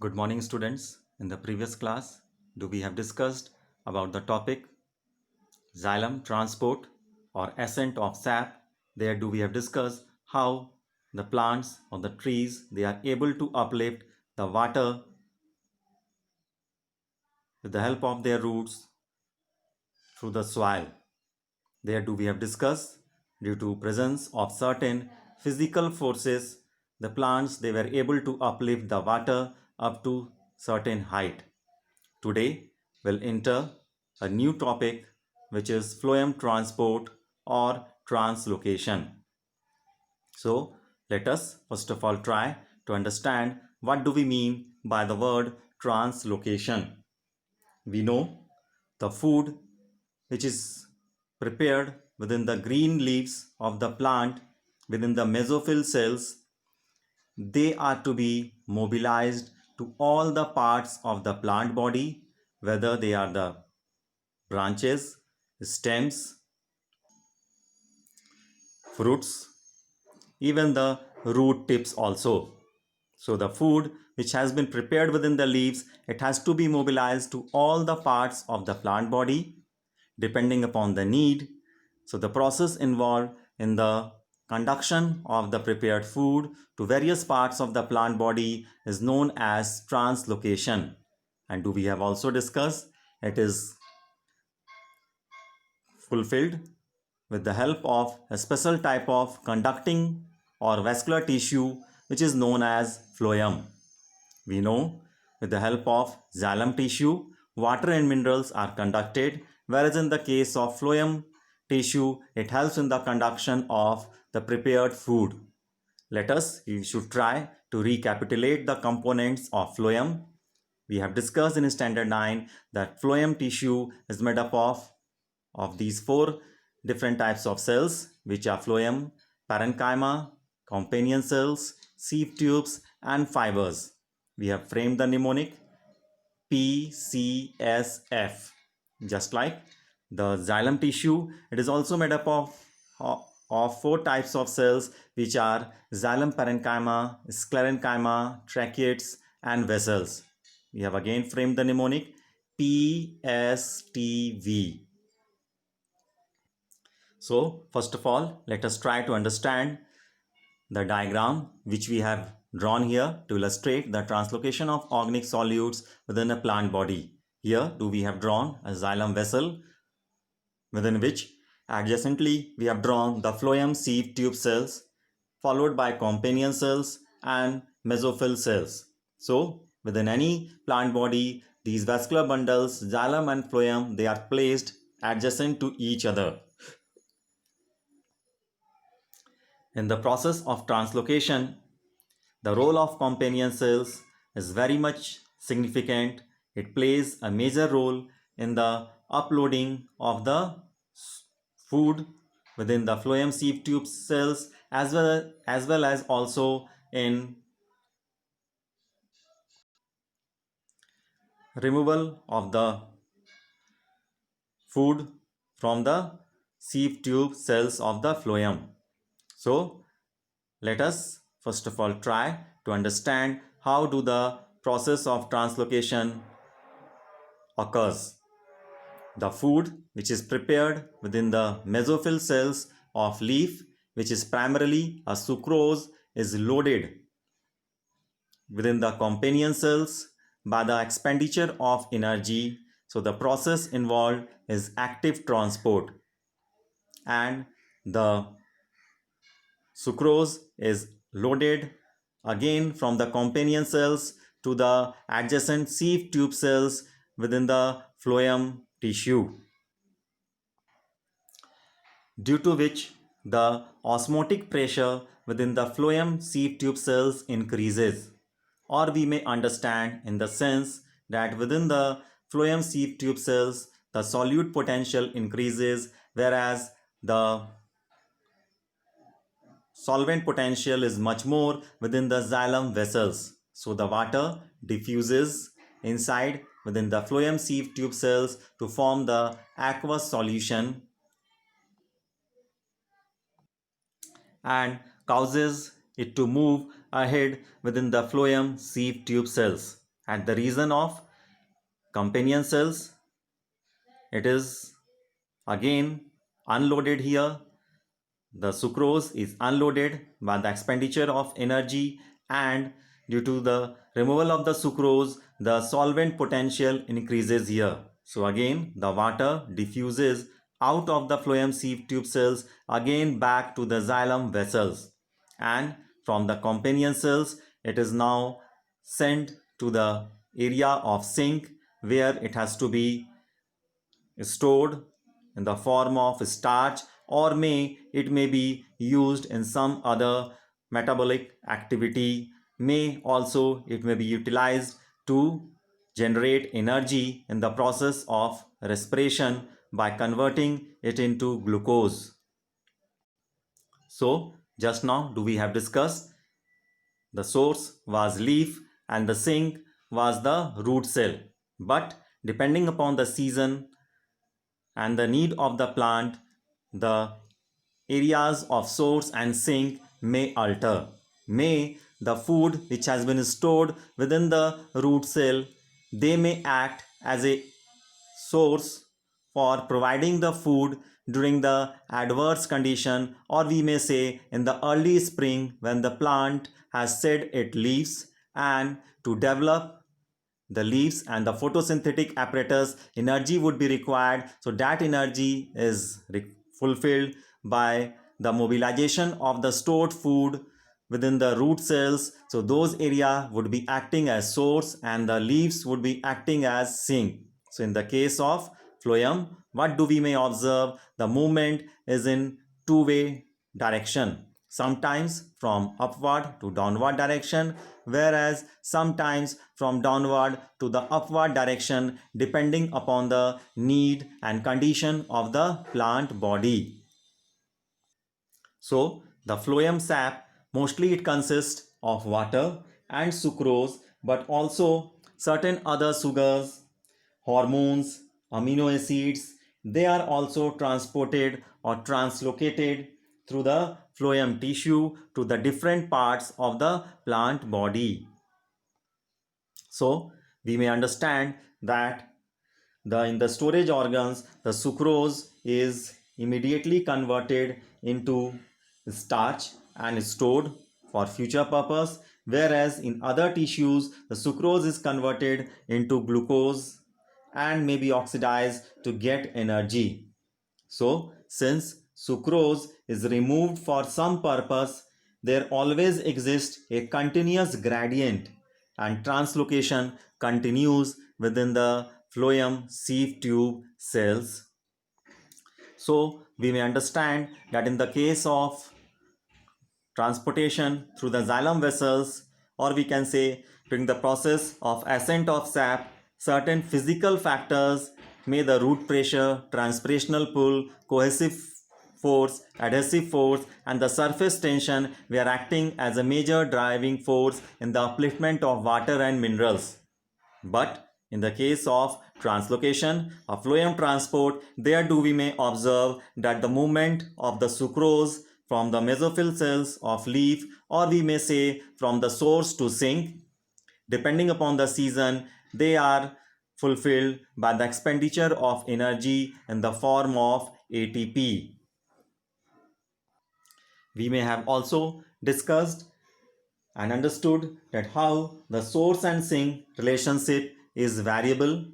Good morning, students. In the previous class, we have discussed about the topic xylem transport or ascent of sap. There we have discussed how the plants or the trees they are able to uplift the water with the help of their roots through the soil. There we have discussed due to presence of certain physical forces, the plants they were able to uplift the water up to certain height. Today, we'll enter a new topic which is phloem transport or translocation. So, let us first of all try to understand what do we mean by the word translocation. We know the food which is prepared within the green leaves of the plant within the mesophyll cells, they are to be mobilized to all the parts of the plant body, whether they are the branches, stems, fruits, even the root tips also. So the food which has been prepared within the leaves, it has to be mobilized to all the parts of the plant body depending upon the need. So the process involved in the conduction of the prepared food to various parts of the plant body is known as translocation. And we have also discussed it is fulfilled with the help of a special type of conducting or vascular tissue which is known as phloem. We know with the help of xylem tissue, water and minerals are conducted, whereas in the case of phloem tissue, it helps in the conduction of the prepared food. We should try to recapitulate the components of phloem. We have discussed in standard 9 that phloem tissue is made up of these four different types of cells, which are phloem, parenchyma, companion cells, sieve tubes, and fibers. We have framed the mnemonic PCSF. Just like the xylem tissue, it is also made up of four types of cells, which are xylem parenchyma, sclerenchyma, tracheids, and vessels. We have again framed the mnemonic PSTV. So first of all, let us try to understand the diagram which we have drawn here to illustrate the translocation of organic solutes within a plant body. Here we have drawn a xylem vessel within which adjacently we have drawn the phloem sieve tube cells followed by companion cells and mesophyll cells. So within any plant body, these vascular bundles, xylem and phloem, they are placed adjacent to each other. In the process of translocation, the role of companion cells is very much significant. It plays a major role in the uploading of the food within the phloem sieve tube cells as well as also in removal of the food from the sieve tube cells of the phloem. So let us first of all try to understand how do the process of translocation occurs. The food which is prepared within the mesophyll cells of leaf, which is primarily a sucrose, is loaded within the companion cells by the expenditure of energy. So the process involved is active transport, and the sucrose is loaded again from the companion cells to the adjacent sieve tube cells within the phloem tissue, due to which the osmotic pressure within the phloem sieve tube cells increases, or we may understand in the sense that within the phloem sieve tube cells the solute potential increases, whereas the solvent potential is much more within the xylem vessels. So the water diffuses inside within the phloem sieve tube cells to form the aqueous solution and causes it to move ahead within the phloem sieve tube cells. at the region of companion cells. It is again unloaded here. The sucrose is unloaded by the expenditure of energy, and due to the removal of the sucrose, the solvent potential increases here. So again the water diffuses out of the phloem sieve tube cells again back to the xylem vessels, and from the companion cells it is now sent to the area of sink, where it has to be stored in the form of starch, or may be used in some other metabolic activity. May also it may be utilized to generate energy in the process of respiration by converting it into glucose. So just now do we have discussed the source was leaf and the sink was the root cell, but depending upon the season and the need of the plant, the areas of source and sink may alter. May the food which has been stored within the root cell, they may act as a source for providing the food during the adverse condition, or we may say in the early spring when the plant has shed its leaves, and to develop the leaves and the photosynthetic apparatus, energy would be required. So that energy is fulfilled by the mobilization of the stored food within the root cells. So those area would be acting as source and the leaves would be acting as sink. So in the case of phloem, what do we may observe? The movement is in two-way direction, sometimes from upward to downward direction, whereas sometimes from downward to the upward direction, depending upon the need and condition of the plant body. So the phloem sap, mostly it consists of water and sucrose, but also certain other sugars, hormones, amino acids, they are also transported or translocated through the phloem tissue to the different parts of the plant body. So we may understand that in the storage organs, the sucrose is immediately converted into starch and stored for future purpose, whereas in other tissues the sucrose is converted into glucose and may be oxidized to get energy. So since sucrose is removed for some purpose, there always exists a continuous gradient and translocation continues within the phloem sieve tube cells. So we may understand that in the case of transportation through the xylem vessels, or we can say during the process of ascent of sap, certain physical factors, may the root pressure, transpirational pull, cohesive force, adhesive force, and the surface tension were acting as a major driving force in the upliftment of water and minerals. But in the case of translocation or phloem transport, there too we may observe that the movement of the sucrose from the mesophyll cells of leaf, or we may say from the source to sink, depending upon the season, they are fulfilled by the expenditure of energy in the form of ATP. We may have also discussed and understood that how the source and sink relationship is variable.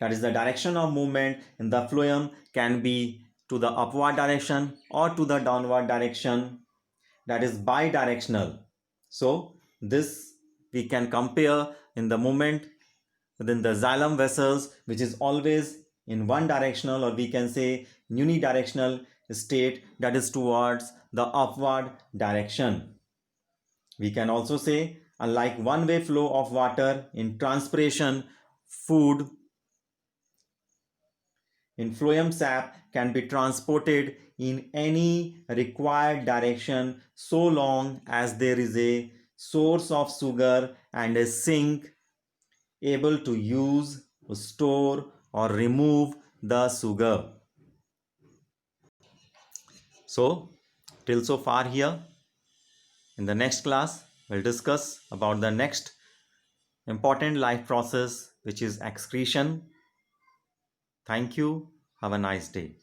That is, the direction of movement in the phloem can be to the upward direction or to the downward direction. That is bidirectional. So this we can compare in the movement within the xylem vessels, which is always in one directional, or we can say unidirectional state, that is towards the upward direction. We can also say, unlike one-way flow of water in transpiration, food in phloem sap can be transported in any required direction so long as there is a source of sugar and a sink able to use, store, or remove the sugar. So till so far here. In the next class we'll discuss about the next important life process which is excretion. Thank you. Have a nice day.